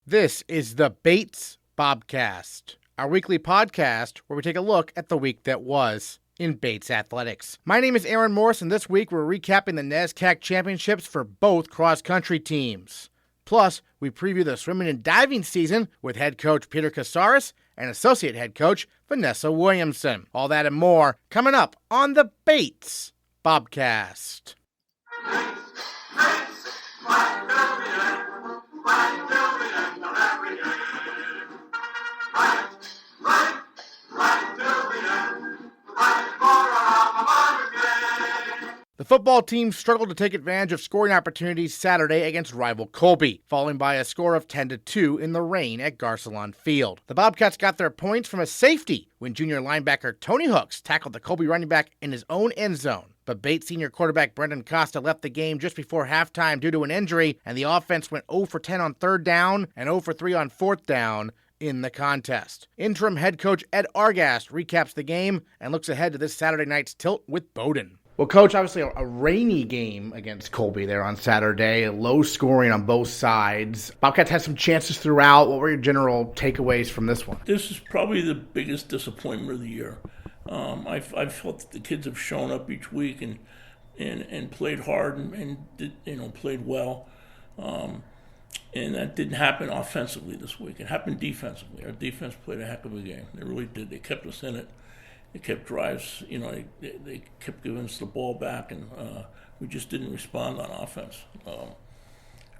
This is the Bates Bobcast, our weekly podcast where we take a look at the week that was in Bates athletics. My name is Aaron Morris, and this week we're recapping the NESCAC Championships for both cross-country teams. Plus, we preview the swimming and diving season with head coach Peter Casares and associate head coach Vanessa Williamson. All that and more coming up on the Bates Bobcast. The football team struggled to take advantage of scoring opportunities Saturday against rival Colby, falling by a score of 10-2 in the rain at Garcelon Field. The Bobcats got their points from a safety when junior linebacker Tony Hooks tackled the Colby running back in his own end zone. But Bates senior quarterback Brendan Costa left the game just before halftime due to an injury, and the offense went 0 for 10 on third down and 0 for 3 on fourth down in the contest. Interim head coach Ed Argast recaps the game and looks ahead to this Saturday night's tilt with Bowdoin. Well, Coach, obviously a rainy game against Colby there on Saturday, low scoring on both sides. Bobcats had some chances throughout. What were your general takeaways from this one? This is probably the biggest disappointment of the year. I felt that the kids have shown up each week and played hard and did, played well. And that didn't happen offensively this week. It happened defensively. Our defense played a heck of a game. They really did. They kept us in it. They kept drives, they kept giving us the ball back, and we just didn't respond on offense.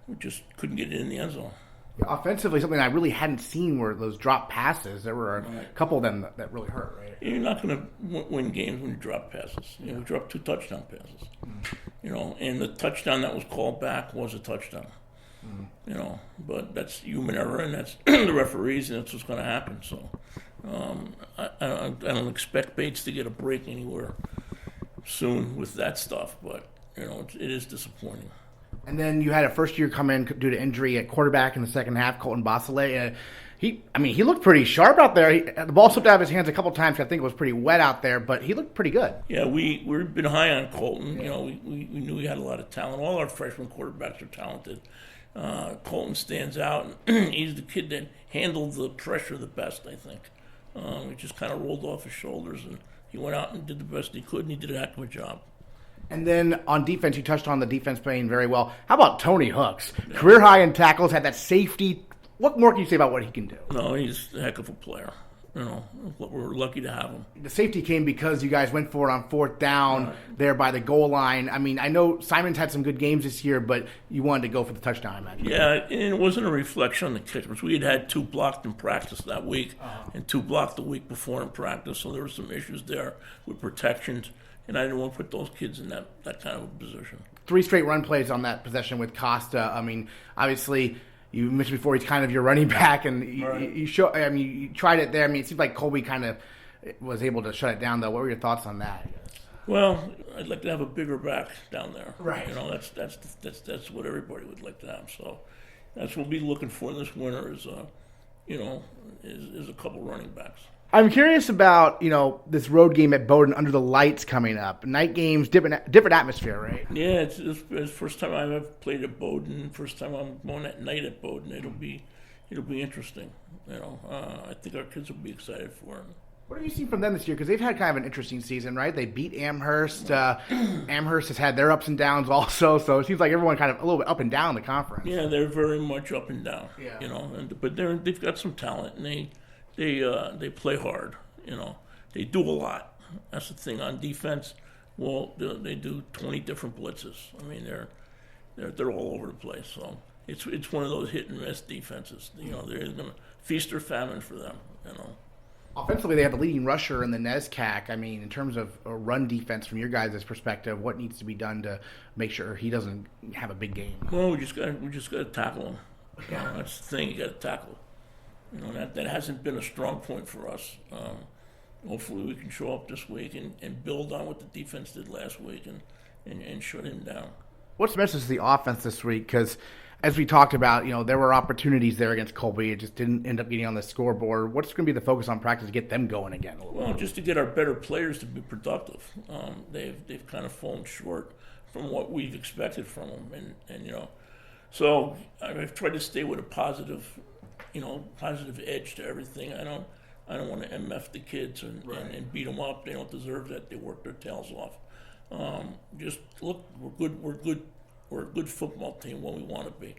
We just couldn't get it in the end zone. Yeah, offensively, something I really hadn't seen were those drop passes. There were a couple of them that really hurt, right? You're not going to win games when you drop passes. We dropped 2 touchdown passes. And the touchdown that was called back was a touchdown. But that's human error, and that's the referees, and that's what's going to happen. So I don't expect Bates to get a break anywhere soon with that stuff, but it is disappointing. And then you had a first year come in due to injury at quarterback in the second half, Colton Basile. He looked pretty sharp out there. The ball slipped out of his hands a couple times. I think it was pretty wet out there, but he looked pretty good. Yeah, we've been high on Colton. We knew he had a lot of talent. All our freshman quarterbacks are talented. Colton stands out. He's the kid that handled the pressure the best, I think. He just kind of rolled off his shoulders, and he went out and did the best he could, and he did a heck of a job. And then on defense, you touched on the defense playing very well. How about Tony Hooks? Yeah. Career high in tackles, had that safety. What more can you say about what he can do? No, he's a heck of a player. We're lucky to have him. The safety came because you guys went for it on fourth down there by the goal line. I know Simon's had some good games this year, but you wanted to go for the touchdown, I imagine. Yeah, and it wasn't a reflection on the kickers. We had 2 blocked in practice that week and 2 blocked the week before in practice, so there were some issues there with protections, and I didn't want to put those kids in that kind of a position. 3 straight run plays on that possession with Costa. Obviously, you mentioned before he's kind of your running back, and you tried it there. It seemed like Colby kind of was able to shut it down, though. What were your thoughts on that? Well, I'd like to have a bigger back down there. Right. That's what everybody would like to have. So that's what we'll be looking for this winter is a couple running backs. I'm curious about, this road game at Bowdoin under the lights coming up. Night games, different atmosphere, right? Yeah, it's the first time I've ever played at Bowdoin. First time I'm going at night at Bowdoin. It'll be interesting. I think our kids will be excited for it. What have you seen from them this year? Because they've had kind of an interesting season, right? They beat Amherst. Amherst has had their ups and downs also, so it seems like everyone kind of a little bit up and down the conference. Yeah, they're very much up and down. Yeah. But they've got some talent, and they play hard. They do a lot. That's the thing on defense. Well, they do 20 different blitzes. They're all over the place. So it's one of those hit and miss defenses. They're going to feast or famine for them. Offensively, they have the leading rusher in the NESCAC. In terms of a run defense from your guys' perspective, what needs to be done to make sure he doesn't have a big game? Well, we just got to tackle him. That's the thing. You got to tackle. That hasn't been a strong point for us. Hopefully, we can show up this week and build on what the defense did last week and shut him down. What's the message to the offense this week? Because as we talked about, there were opportunities there against Colby. It just didn't end up getting on the scoreboard. What's going to be the focus on practice to get them going again? Well, just to get our better players to be productive. They've kind of fallen short from what we've expected from them, and so I've tried to stay with a positive positive edge to everything. I don't want to MF the kids and beat them up. They don't deserve that. They work their tails off. Just look, we're a good football team when we want to be.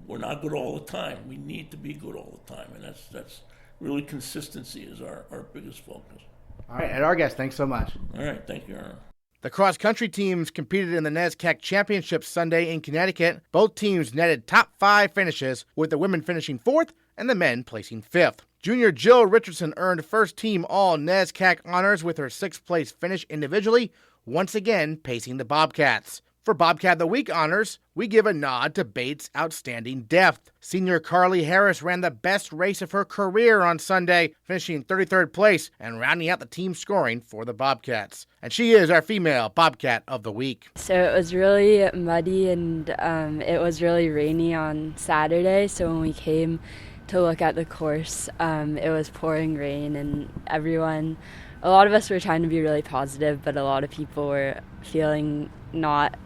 We're not good all the time. We need to be good all the time, and that's really consistency is our biggest focus. All right, at Argast, thanks so much. All right, thank you, Aaron. The cross-country teams competed in the NESCAC Championships Sunday in Connecticut. Both teams netted top 5 finishes, with the women finishing 4th and the men placing 5th. Junior Jill Richardson earned first-team All-NESCAC honors with her 6th-place finish individually, once again pacing the Bobcats. For Bobcat of the Week honors, we give a nod to Bates' outstanding depth. Senior Carly Harris ran the best race of her career on Sunday, finishing 33rd place and rounding out the team scoring for the Bobcats. And she is our female Bobcat of the Week. So it was really muddy and it was really rainy on Saturday, so when we came to look at the course, it was pouring rain, and a lot of us were trying to be really positive, but a lot of people were feeling not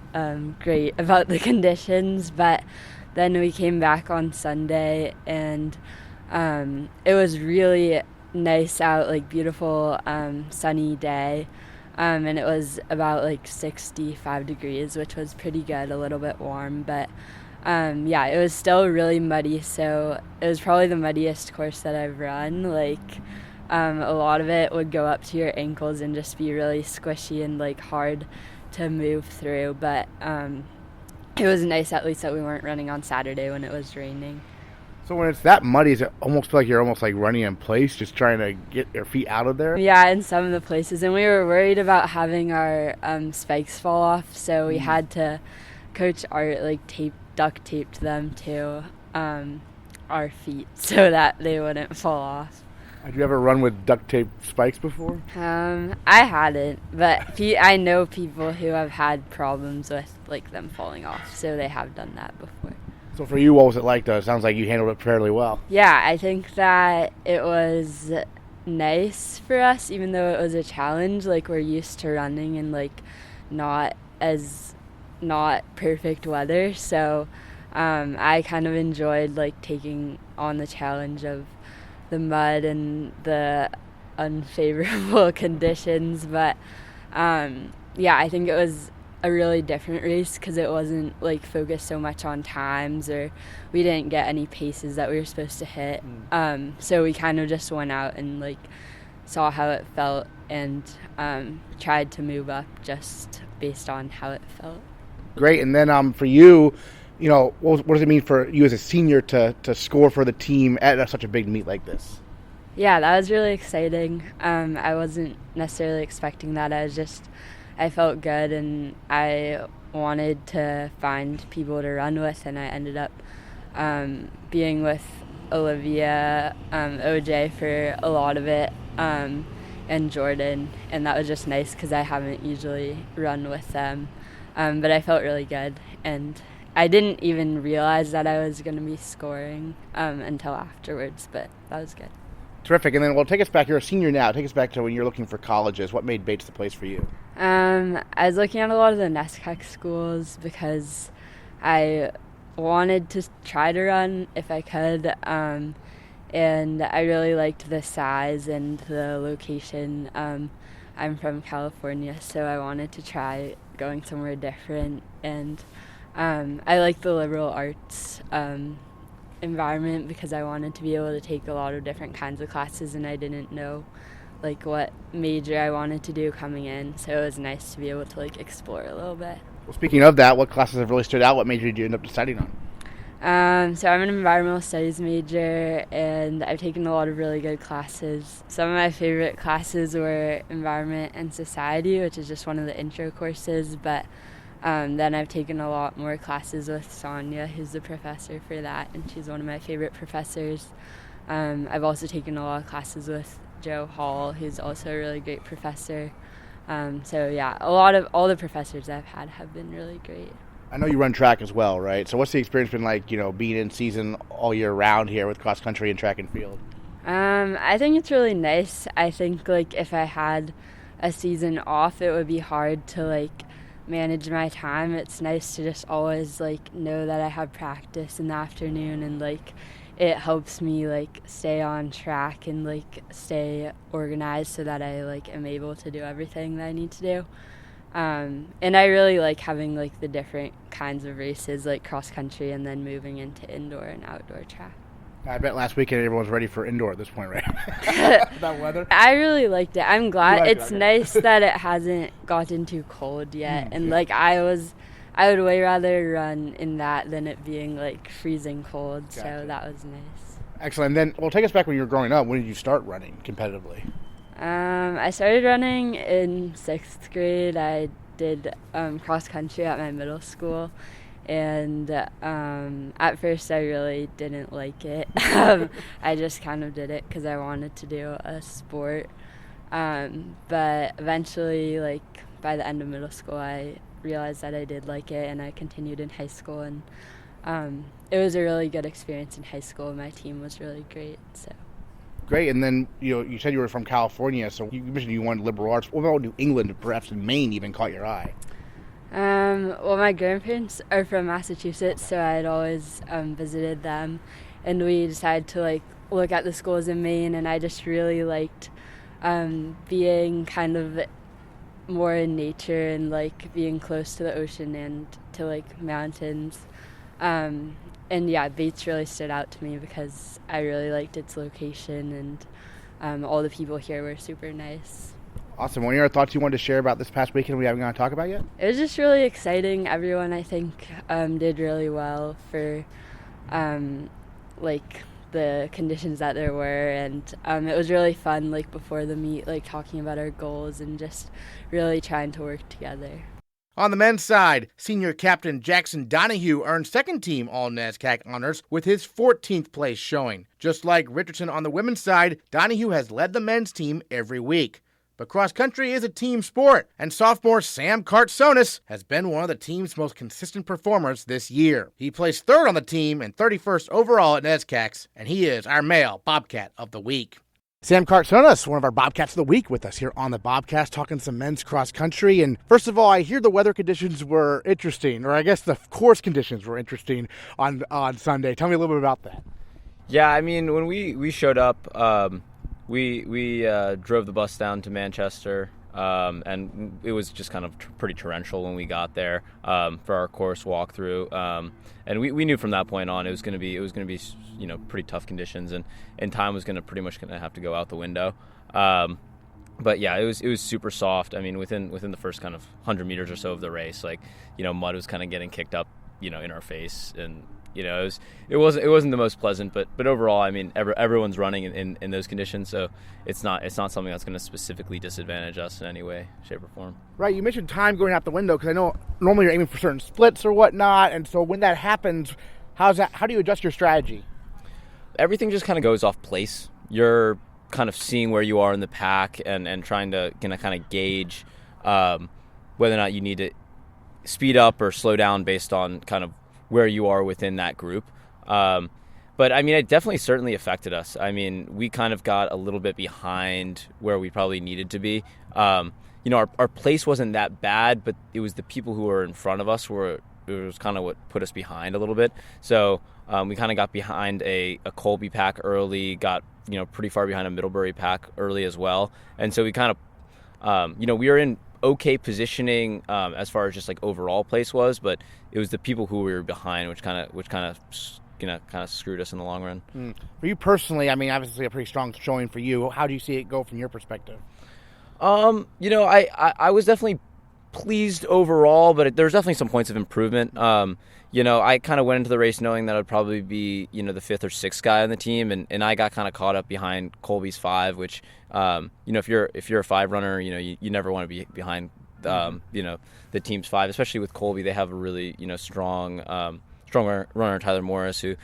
great about the conditions. But then we came back on Sunday, and it was really nice out, like beautiful sunny day, and it was about like 65 degrees, which was pretty good, a little bit warm, but it was still really muddy, so it was probably the muddiest course that I've run. Like a lot of it would go up to your ankles and just be really squishy and like hard to move through, but it was nice at least that we weren't running on Saturday when it was raining. So when it's that muddy, does it almost feel like you're almost like running in place, just trying to get your feet out of there? Yeah, in some of the places, and we were worried about having our spikes fall off, so we had to, Coach Art duct taped them to our feet so that they wouldn't fall off. Have you ever run with duct tape spikes before? I hadn't, but I know people who have had problems with like them falling off, so they have done that before. So for you, what was it like though? It sounds like you handled it fairly well. Yeah, I think that it was nice for us, even though it was a challenge. Like, we're used to running in like not perfect weather, so I kind of enjoyed like taking on the challenge of the mud and the unfavorable conditions, but I think it was a really different race because it wasn't like focused so much on times, or we didn't get any paces that we were supposed to hit. So we kind of just went out and like saw how it felt and tried to move up just based on how it felt. Great. And then for you, what does it mean for you as a senior to score for the team at such a big meet like this? Yeah, that was really exciting. I wasn't necessarily expecting that. I felt good, and I wanted to find people to run with, and I ended up being with Olivia, OJ for a lot of it, and Jordan, and that was just nice because I haven't usually run with them. But I felt really good, and I didn't even realize that I was going to be scoring until afterwards, but that was good. Terrific. And then, take us back. You're a senior now. Take us back to when you're looking for colleges. What made Bates the place for you? I was looking at a lot of the NESCAC schools because I wanted to try to run if I could, and I really liked the size and the location. I'm from California, so I wanted to try going somewhere different, and I like the liberal arts environment because I wanted to be able to take a lot of different kinds of classes, and I didn't know like what major I wanted to do coming in, so it was nice to be able to like explore a little bit. Well, speaking of that, what classes have really stood out? What major did you end up deciding on? So I'm an environmental studies major, and I've taken a lot of really good classes. Some of my favorite classes were environment and society, which is just one of the intro courses, but then I've taken a lot more classes with Sonia, who's the professor for that, and she's one of my favorite professors. I've also taken a lot of classes with Joe Hall, who's also a really great professor. All the professors I've had have been really great. I know you run track as well, right? So what's the experience been like, being in season all year round here with cross country and track and field? I think it's really nice. I think like if I had a season off, it would be hard to like manage my time. It's nice to just always like know that I have practice in the afternoon and like it helps me like stay on track and like stay organized so that I like am able to do everything that I need to do. And I really like having like the different kinds of races like cross country and then moving into indoor and outdoor track. I bet last weekend everyone's ready for indoor at this point, right? That weather. I really liked it. I'm glad. It's okay. nice that it hasn't gotten too cold yet. And like I would way rather run in that than it being like freezing cold. Gotcha. So that was nice. Excellent. And then, well, take us back when you were growing up. When did you start running competitively? I started running in 6th grade. I did cross country at my middle school. And at first I really didn't like it. I just kind of did it because I wanted to do a sport. But eventually, like by the end of middle school, I realized that I did like it, and I continued in high school. And it was a really good experience in high school. My team was really great. So. Great. And then you said you were from California, so you mentioned you wanted liberal arts. What about New England, perhaps in Maine, even caught your eye? Well, my grandparents are from Massachusetts, so I'd always visited them, and we decided to like look at the schools in Maine, and I just really liked being kind of more in nature and like being close to the ocean and to like mountains. And yeah, Bates really stood out to me because I really liked its location, and all the people here were super nice. Awesome. Any other thoughts you wanted to share about this past weekend we haven't gone to talk about yet? It was just really exciting. Everyone, I think, did really well for like the conditions that there were, and it was really fun, like before the meet, like talking about our goals and just really trying to work together. On the men's side, senior captain Jackson Donahue earned second-team All-NESCAC honors with his 14th place showing. Just like Richardson on the women's side, Donahue has led the men's team every week. But cross-country is a team sport, and sophomore Sam Kartsonis has been one of the team's most consistent performers this year. He placed third on the team and 31st overall at NESCACs, and he is our male Bobcat of the week. Sam Kartsonis, one of our Bobcats of the week, with us here on the Bobcast, talking some men's cross-country. And first of all, I hear the weather conditions were interesting, or I guess the course conditions were interesting on Sunday. Tell me a little bit about that. Yeah, I mean, when we showed up, we drove the bus down to Manchester, and it was just kind of pretty torrential when we got there for our course walkthrough. And we knew from that point on it was going to be pretty tough conditions, and time was pretty much going to have to go out the window. But yeah, it was super soft. I mean, within the first kind of 100 meters or so of the race, like mud was kind of getting kicked up in our face, and it wasn't the most pleasant, but overall, I mean, everyone's running in those conditions, so it's not something that's going to specifically disadvantage us in any way, shape, or form. Right. You mentioned time going out the window because I know normally you're aiming for certain splits or whatnot, and so when that happens, how do you adjust your strategy? Everything just kind of goes off place. You're kind of seeing where you are in the pack and trying to kind of gauge whether or not you need to speed up or slow down based on kind of where you are within that group. But I mean, it definitely certainly affected us. I mean, we kind of got a little bit behind where we probably needed to be. Our place wasn't that bad, but it was the people who were in front of us it was kind of what put us behind a little bit. So we kind of got behind a Colby pack early, got pretty far behind a Middlebury pack early as well. And so we kind of, we were in okay positioning as far as just like overall place was, but it was the people who we were behind which kind of screwed us in the long run. For you personally, I mean, obviously a pretty strong showing for you. How do you see it go from your perspective? I was definitely pleased overall, but there's definitely some points of improvement. I kind of went into the race knowing that I'd probably be the 5th or 6th guy on the team, and I got kind of caught up behind Colby's 5, which if you're a 5 runner, you never want to be behind the team's 5, especially with Colby. They have a really strong runner, Tyler Morris, who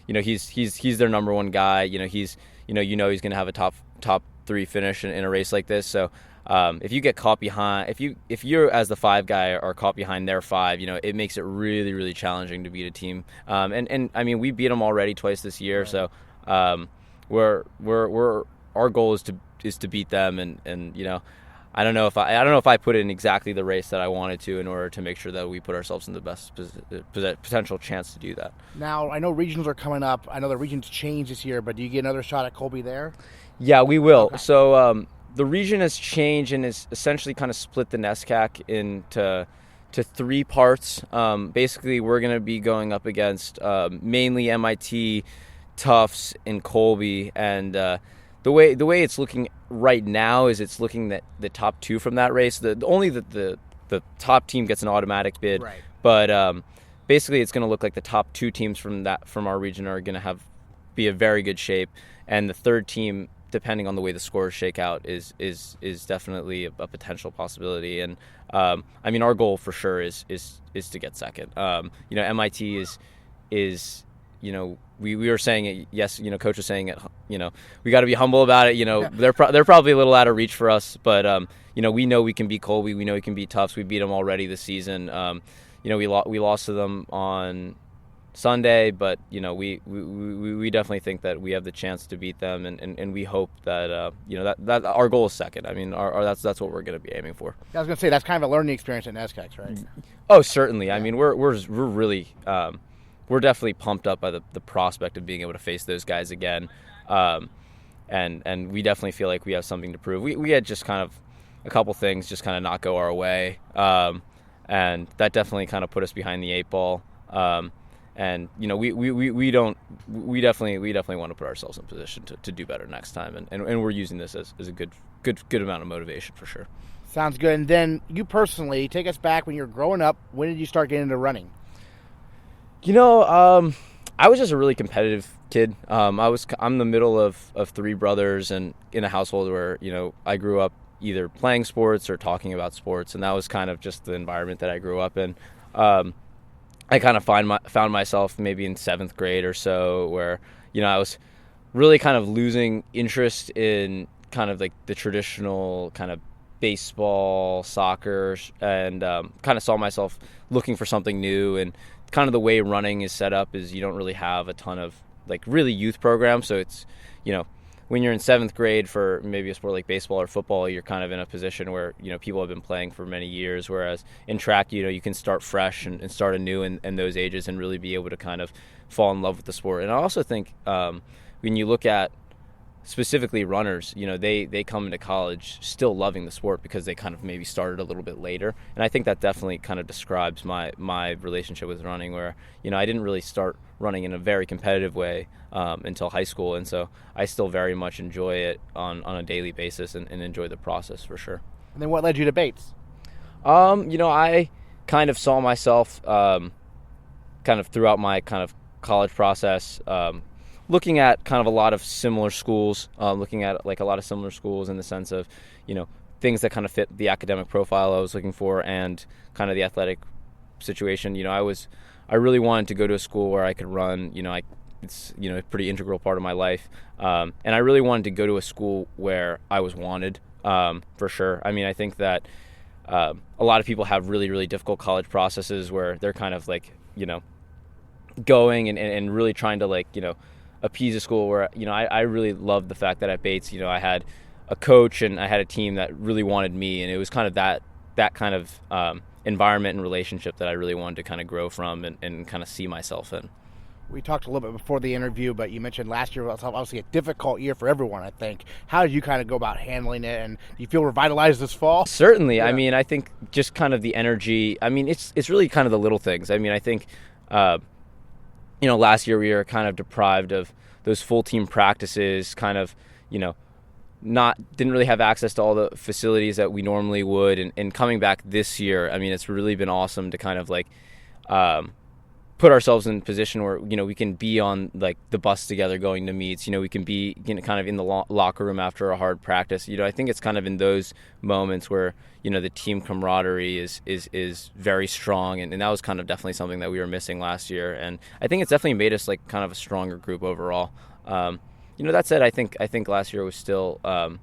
he's their number one guy. He's going to have a top 3 finish in a race like this. So if you get caught behind, if you're as the 5 guy are caught behind their 5, it makes it really, really challenging to beat a team. And I mean, we beat them already twice this year. Right. So our goal is to beat them, and I don't know if I put in exactly the race that I wanted to in order to make sure that we put ourselves in the best potential chance to do that. Now, I know regionals are coming up. I know the regions changed this year, but do you get another shot at Colby there? Yeah, we will. Okay. So the region has changed and is essentially kind of split the NESCAC into three parts. Basically, we're going to be going up against mainly MIT, Tufts, and Colby, and the way it's looking right now is it's looking that the top two from that race. Only the top team gets an automatic bid, Right. But basically it's going to look like the top two teams from our region are going to be a very good shape, and the third team, depending on the way the scores shake out, is definitely a potential possibility. And I mean, our goal for sure is to get second. MIT is we were saying it. Yes, Coach was saying it. We got to be humble about it. Yeah. They're probably a little out of reach for us, but we know we can beat Colby. We know we can beat Tufts. We beat them already this season. We lost to them on Sunday, but we definitely think that we have the chance to beat them, and we hope that that our goal is second. I mean, that's what we're going to be aiming for. I was going to say that's kind of a learning experience at NESCACs, right? Oh, certainly. Yeah. I Yeah. mean, we're really we're definitely pumped up by the prospect of being able to face those guys again, and we definitely feel like we have something to prove. We had just kind of a couple things just kind of not go our way, and that definitely kind of put us behind the eight ball. And we definitely want to put ourselves in position to do better next time, and we're using this as a good amount of motivation for sure. Sounds good. And then you personally, take us back when you were growing up. When did you start getting into running? I was just a really competitive kid. I'm the middle of three brothers, and in a household where I grew up either playing sports or talking about sports, and that was kind of just the environment that I grew up in. I kind of found myself maybe in 7th grade or so where, I was really kind of losing interest in kind of like the traditional kind of baseball, soccer, and kind of saw myself looking for something new. And kind of the way running is set up is you don't really have a ton of like really youth programs. So it's, when you're in 7th grade for maybe a sport like baseball or football, you're kind of in a position where, people have been playing for many years. Whereas in track, you can start fresh and start anew in those ages and really be able to kind of fall in love with the sport. And I also think when you look at specifically runners, they come into college still loving the sport because they kind of maybe started a little bit later. And I think that definitely kind of describes my relationship with running, where, I didn't really start running in a very competitive way until high school. And so I still very much enjoy it on a daily basis and enjoy the process for sure. And then what led you to Bates? I kind of saw myself kind of throughout my kind of college process, looking at kind of a lot of similar schools, looking at like a lot of similar schools in the sense of, things that kind of fit the academic profile I was looking for and kind of the athletic situation. I really wanted to go to a school where I could run. It's a pretty integral part of my life, and I really wanted to go to a school where I was wanted, for sure. I mean, I think that a lot of people have really, really difficult college processes where they're kind of like, going and really trying to appease a school where, I really loved the fact that at Bates, I had a coach and I had a team that really wanted me, and it was kind of that kind of environment and relationship that I really wanted to kind of grow from and kind of see myself in. We talked a little bit before the interview, but you mentioned last year was obviously a difficult year for everyone, I think. How did you kind of go about handling it, and do you feel revitalized this fall? Certainly. Yeah. I mean, I think just kind of the energy. I mean, it's really kind of the little things. I mean, I think, last year we were kind of deprived of those full team practices, kind of, didn't really have access to all the facilities that we normally would. And coming back this year, I mean, it's really been awesome to kind of put ourselves in a position where, we can be on like the bus together going to meets, we can be kind of in the locker room after a hard practice. I think it's kind of in those moments where, the team camaraderie is very strong. And that was kind of definitely something that we were missing last year. And I think it's definitely made us like kind of a stronger group overall. That said, I think last year was still an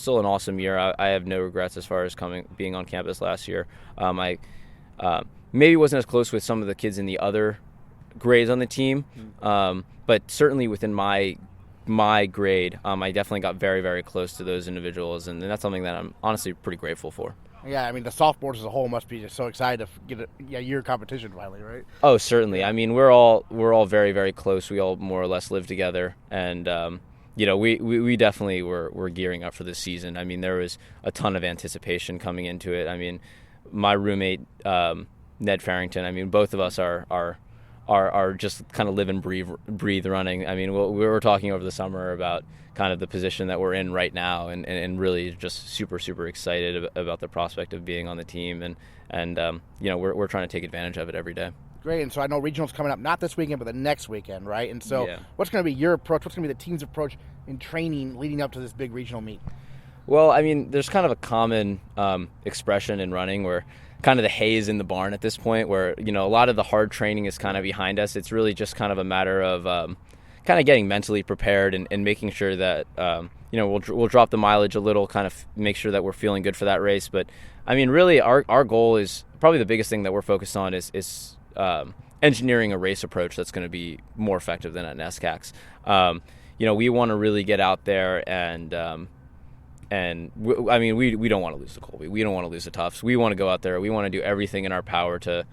awesome year. I have no regrets as far as being on campus last year. I maybe wasn't as close with some of the kids in the other grades on the team, but certainly within my my grade, I definitely got very, very close to those individuals, and that's something that I'm honestly pretty grateful for. Yeah, I mean, the sophomores as a whole must be just so excited to get a year competition finally, right? Oh, certainly. I mean, we're all very, very close. We all more or less live together, and we definitely were gearing up for this season. I mean, there was a ton of anticipation coming into it. I mean, my roommate Ned Farrington. I mean, both of us are just kind of live and breathe running. I mean, we were talking over the summer about kind of the position that we're in right now, and really just super, super excited about the prospect of being on the team, and we're trying to take advantage of it every day. Great, and so I know regional's coming up not this weekend, but the next weekend, right? And so What's going to be your approach? What's going to be the team's approach in training leading up to this big regional meet? Well, I mean, there's kind of a common expression in running where kind of the hay is in the barn at this point, where, a lot of the hard training is kind of behind us. It's really just kind of a matter of kind of getting mentally prepared and making sure that, we'll drop the mileage a little, kind of make sure that we're feeling good for that race. But, I mean, really our goal is probably the biggest thing that we're focused on is engineering a race approach that's going to be more effective than at NESCACs. We want to really get out there and we don't want to lose to Colby. We don't want to lose to Tufts. We want to go out there. We want to do everything in our power to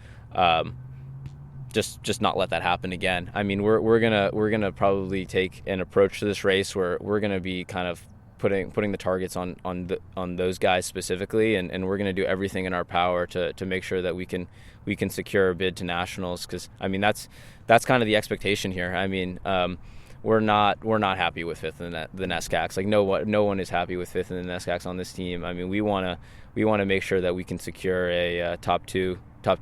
just not let that happen again. I mean, we're gonna probably take an approach to this race where we're gonna be kind of putting the targets on those guys specifically, and we're gonna do everything in our power to make sure that we can secure a bid to nationals, because I mean that's kind of the expectation here. I mean, we're not happy with fifth in the NESCACs. Like no one is happy with fifth in the NESCACs on this team. I mean, we want to make sure that we can secure a top two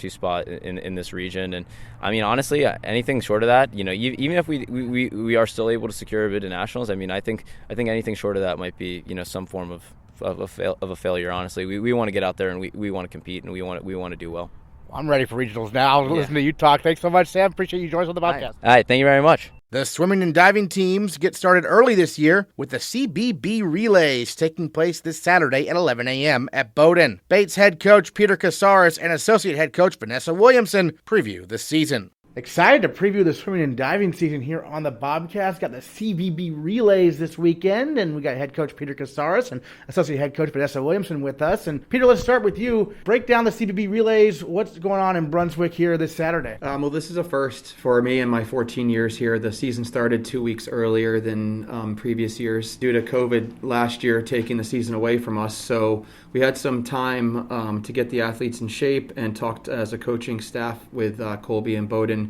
spot in this region. And I mean, honestly, anything short of that, even if we are still able to secure a bid to nationals, I mean, I think anything short of that might be some form of a failure. Honestly, we want to get out there and we want to compete, and we want to do well. I'm ready for regionals now. I'll listen to you talk. Thanks so much, Sam. Appreciate you joining us on the podcast. All right, thank you very much. The swimming and diving teams get started early this year with the CBB Relays taking place this Saturday at 11 a.m. at Bowdoin. Bates head coach Peter Casares and associate head coach Vanessa Williamson preview the season. Excited to preview the swimming and diving season here on the Bobcast. Got the CBB Relays this weekend, and we got head coach Peter Casares and associate head coach Vanessa Williamson with us. And Peter, let's start with you. Break down the CBB Relays. What's going on in Brunswick here this Saturday? Well, this is a first for me in my 14 years here. The season started 2 weeks earlier than previous years due to COVID last year taking the season away from us. So we had some time to get the athletes in shape and talked as a coaching staff with Colby and Bowdoin,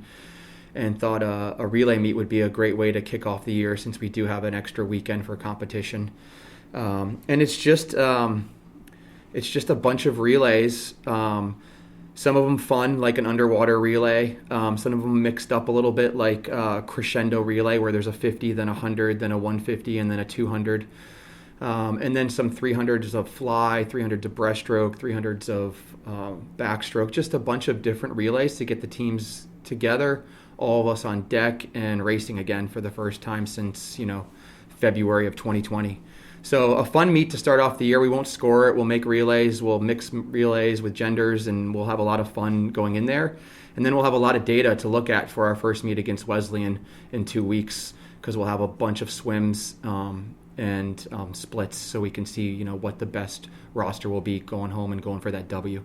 and thought a relay meet would be a great way to kick off the year since we do have an extra weekend for competition. And it's just a bunch of relays. Some of them fun, like an underwater relay. Some of them mixed up a little bit, like a crescendo relay where there's a 50, then a 100, then a 150, and then a 200. And then some 300s of fly, 300s of breaststroke, 300s of backstroke. Just a bunch of different relays to get the teams together, all of us on deck and racing again for the first time since February of 2020. So a fun meet to start off the year. We won't score it. We'll make relays. We'll mix relays with genders, and we'll have a lot of fun going in there. And then we'll have a lot of data to look at for our first meet against Wesleyan in 2 weeks, because we'll have a bunch of swims and splits, so we can see what the best roster will be going home and going for that W.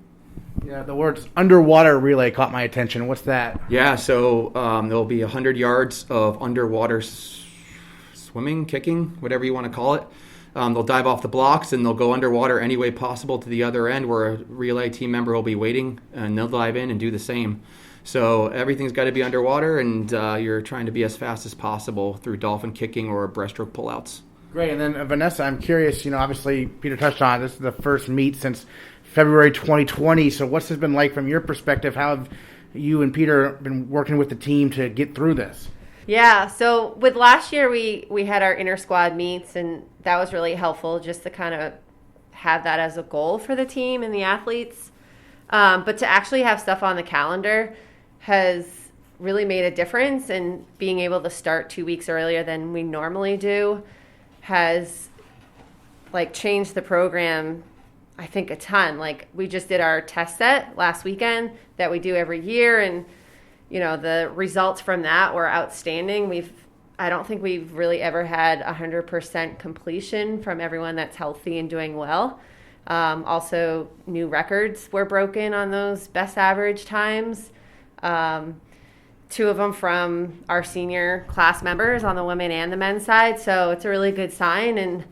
Yeah, the words underwater relay caught my attention. What's that? Yeah, so there'll be 100 yards of underwater swimming, kicking, whatever you want to call it. They'll dive off the blocks and they'll go underwater any way possible to the other end, where a relay team member will be waiting, and they'll dive in and do the same. So everything's got to be underwater, and you're trying to be as fast as possible through dolphin kicking or breaststroke pullouts. Great. And then Vanessa, I'm curious, obviously Peter touched on it. This is the first meet since February 2020. So what's this been like from your perspective? How have you and Peter been working with the team to get through this? Yeah, so with last year, we had our inter-squad meets, and that was really helpful just to kind of have that as a goal for the team and the athletes. But to actually have stuff on the calendar has really made a difference, and being able to start 2 weeks earlier than we normally do has changed the program, I think, a ton. We just did our test set last weekend that we do every year, and the results from that were outstanding. We've I don't think we've really ever had 100% completion from everyone that's healthy and doing well. Also, new records were broken on those best average times. 2 of them from our senior class members on the women and the men's side. So it's a really good sign, and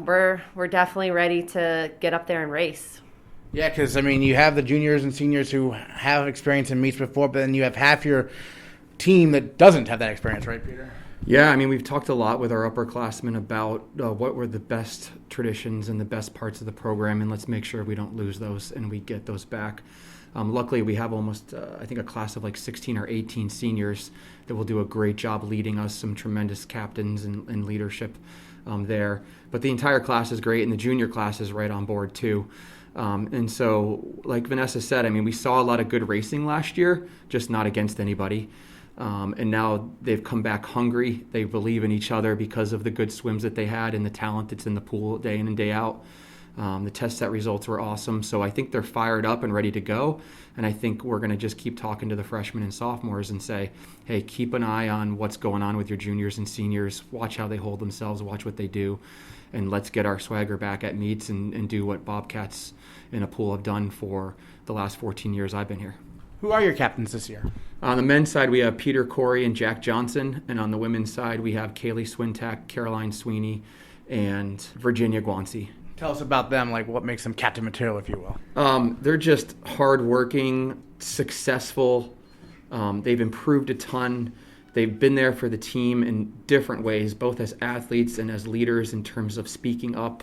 we're definitely ready to get up there and race. Yeah, because, I mean, you have the juniors and seniors who have experience in meets before, but then you have half your team that doesn't have that experience, right, Peter? Yeah, I mean, we've talked a lot with our upperclassmen about what were the best traditions and the best parts of the program, and let's make sure we don't lose those and we get those back. Luckily, we have almost, I think, a class of like 16 or 18 seniors that will do a great job leading us, some tremendous captains and leadership there. But the entire class is great, and the junior class is right on board, too. And so, like Vanessa said, I mean, we saw a lot of good racing last year, just not against anybody. And now they've come back hungry. They believe in each other because of the good swims that they had and the talent that's in the pool day in and day out. The test set results were awesome. So I think they're fired up and ready to go. And I think we're going to just keep talking to the freshmen and sophomores and say, hey, keep an eye on what's going on with your juniors and seniors. Watch how they hold themselves. Watch what they do. And let's get our swagger back at meets and do what Bobcats in a pool have done for the last 14 years I've been here. Who are your captains this year? On the men's side, we have Peter Corey and Jack Johnson. And on the women's side, we have Kaylee Swintack, Caroline Sweeney, and Virginia Guancy. Tell us about them, like what makes them captain material, if you will. They're just hardworking, successful. They've improved a ton. They've been there for the team in different ways, both as athletes and as leaders in terms of speaking up,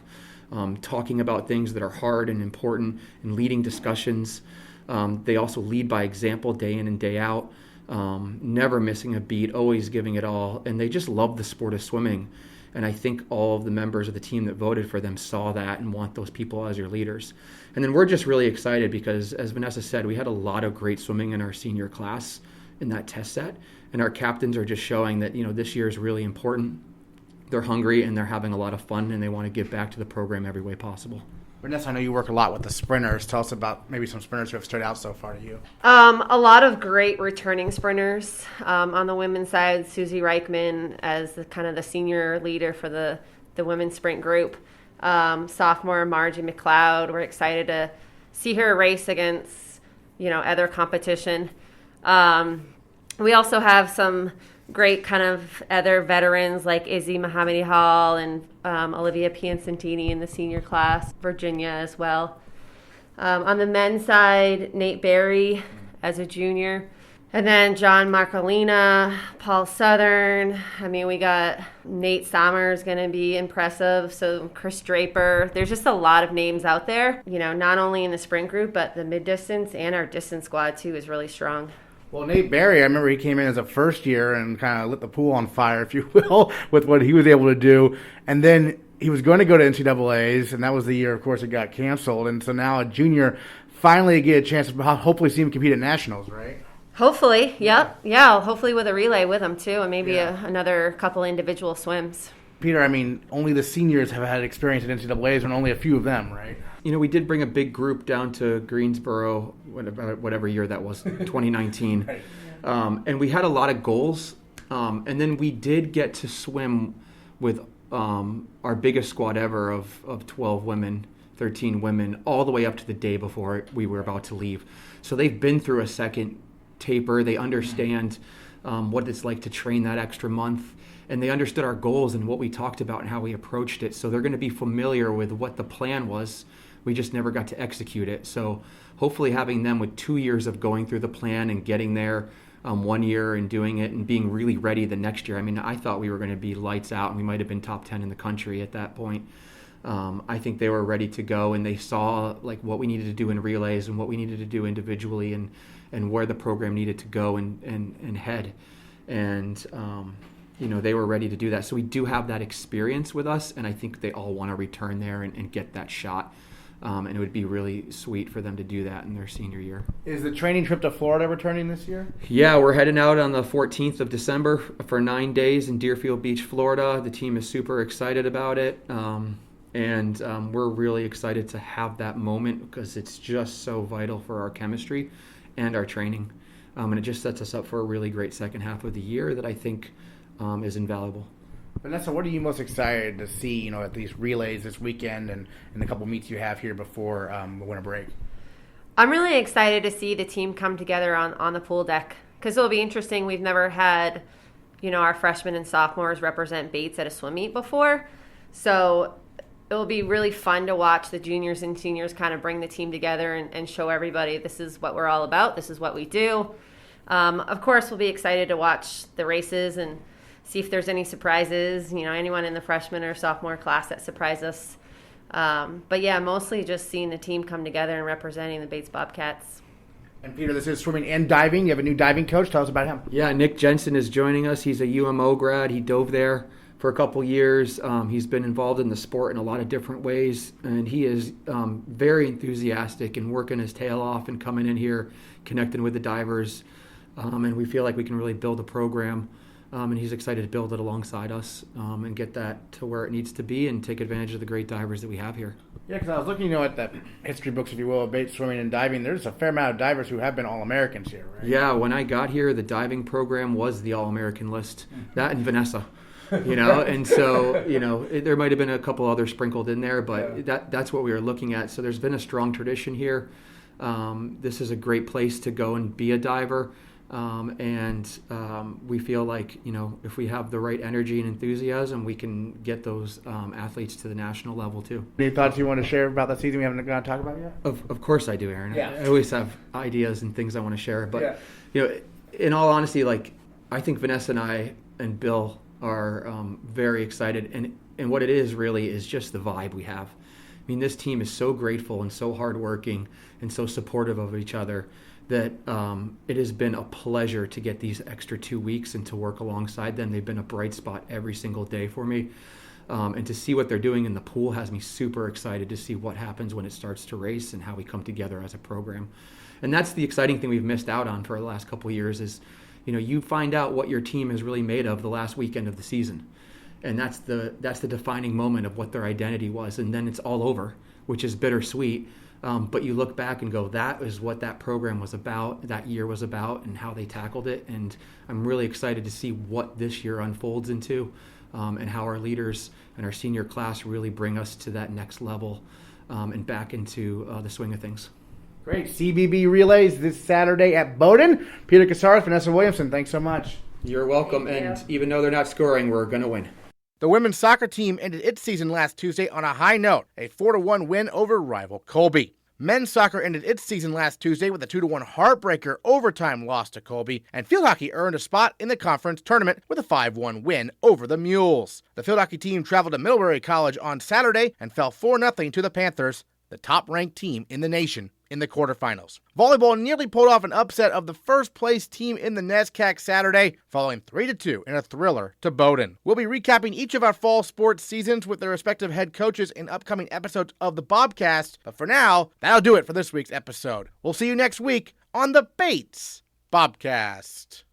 talking about things that are hard and important, and leading discussions. They also lead by example day in and day out, never missing a beat, always giving it all. And they just love the sport of swimming. And I think all of the members of the team that voted for them saw that and want those people as your leaders. And then we're just really excited because, as Vanessa said, we had a lot of great swimming in our senior class in that test set. And our captains are just showing that, this year is really important. They're hungry and they're having a lot of fun and they want to give back to the program every way possible. Vanessa, I know you work a lot with the sprinters. Tell us about maybe some sprinters who have stood out so far to you. A lot of great returning sprinters. On the women's side, Susie Reichman as the senior leader for the women's sprint group. Sophomore Margie McLeod. We're excited to see her race against, other competition. We also have some great other veterans like Izzy Mohammadi Hall and Olivia Piancentini in the senior class, Virginia as well. On the men's side, Nate Berry as a junior. And then John Marcolina, Paul Southern. I mean, we got Nate Sommers going to be impressive. So Chris Draper. There's just a lot of names out there, not only in the sprint group, but the mid-distance and our distance squad too is really strong. Well, Nate Berry, I remember he came in as a first year and kind of lit the pool on fire, if you will, with what he was able to do. And then he was going to go to NCAAs, and that was the year, of course, it got canceled. And so now a junior finally get a chance to hopefully see him compete at nationals, right? Hopefully, yep. Yeah, hopefully with a relay with him, too, and maybe another couple individual swims. Peter, I mean, only the seniors have had experience at NCAAs and only a few of them, right? We did bring a big group down to Greensboro, whatever year that was, 2019. Right. And we had a lot of goals. And then we did get to swim with our biggest squad ever of 12 women, 13 women, all the way up to the day before we were about to leave. So they've been through a second taper. They understand what it's like to train that extra month. And they understood our goals and what we talked about and how we approached it. So they're going to be familiar with what the plan was. We just never got to execute it. So hopefully having them with 2 years of going through the plan and getting there 1 year and doing it and being really ready the next year. I mean, I thought we were going to be lights out and we might have been top 10 in the country at that point. I think they were ready to go and they saw what we needed to do in relays and what we needed to do individually and where the program needed to go and head. And they were ready to do that. So we do have that experience with us, and I think they all want to return there and get that shot. And it would be really sweet for them to do that in their senior year. Is the training trip to Florida returning this year? Yeah, we're heading out on the 14th of December for 9 days in Deerfield Beach, Florida. The team is super excited about it. And we're really excited to have that moment because it's just so vital for our chemistry and our training. And it just sets us up for a really great second half of the year that I think is invaluable. Vanessa, what are you most excited to see, at these relays this weekend and a couple meets you have here before the winter break? I'm really excited to see the team come together on the pool deck, because it'll be interesting. We've never had, our freshmen and sophomores represent Bates at a swim meet before. So it'll be really fun to watch the juniors and seniors kind of bring the team together and show everybody this is what we're all about. This is what we do. Of course, we'll be excited to watch the races and see if there's any surprises, anyone in the freshman or sophomore class that surprise us. But yeah, mostly just seeing the team come together and representing the Bates Bobcats. And Peter, this is swimming and diving. You have a new diving coach. Tell us about him. Yeah, Nick Jensen is joining us. He's a UMO grad. He dove there for a couple years. He's been involved in the sport in a lot of different ways, and he is very enthusiastic and working his tail off and coming in here, connecting with the divers. And we feel like we can really build a program. And he's excited to build it alongside us and get that to where it needs to be and take advantage of the great divers that we have here. Yeah, because I was looking, at the history books, if you will, of Bates swimming and diving. There's a fair amount of divers who have been All-Americans here, right? Yeah, when I got here, the diving program was the All-American list. That and Vanessa, and so, there might have been a couple others sprinkled in there, but that's what we were looking at. So there's been a strong tradition here. This is a great place to go and be a diver. We feel like, if we have the right energy and enthusiasm, we can get those athletes to the national level too. Any thoughts you want to share about that season we haven't got to talk about yet? Of course I do, Aaron. Yeah. I always have ideas and things I want to share. But, in all honesty, I think Vanessa and I and Bill are very excited. And what it is really is just the vibe we have. I mean, this team is so grateful and so hardworking and so supportive of each other that it has been a pleasure to get these extra 2 weeks and to work alongside them. They've been a bright spot every single day for me. And to see what they're doing in the pool has me super excited to see what happens when it starts to race and how we come together as a program. And that's the exciting thing we've missed out on for the last couple of years is, you find out what your team is really made of the last weekend of the season. And that's the defining moment of what their identity was. And then it's all over, which is bittersweet. But you look back and go, that is what that program was about, that year was about, and how they tackled it. And I'm really excited to see what this year unfolds into and how our leaders and our senior class really bring us to that next level and back into the swing of things. Great. CBB relays this Saturday at Bowdoin. Peter Casares, Vanessa Williamson, thanks so much. You're welcome. And even though they're not scoring, we're going to win. The women's soccer team ended its season last Tuesday on a high note, a 4-1 win over rival Colby. Men's soccer ended its season last Tuesday with a 2-1 heartbreaker overtime loss to Colby, and field hockey earned a spot in the conference tournament with a 5-1 win over the Mules. The field hockey team traveled to Middlebury College on Saturday and fell 4-0 to the Panthers, the top-ranked team in the nation, in the quarterfinals. Volleyball nearly pulled off an upset of the first-place team in the NESCAC Saturday, falling 3-2 in a thriller to Bowdoin. We'll be recapping each of our fall sports seasons with their respective head coaches in upcoming episodes of the Bobcast, but for now, that'll do it for this week's episode. We'll see you next week on the Bates Bobcast.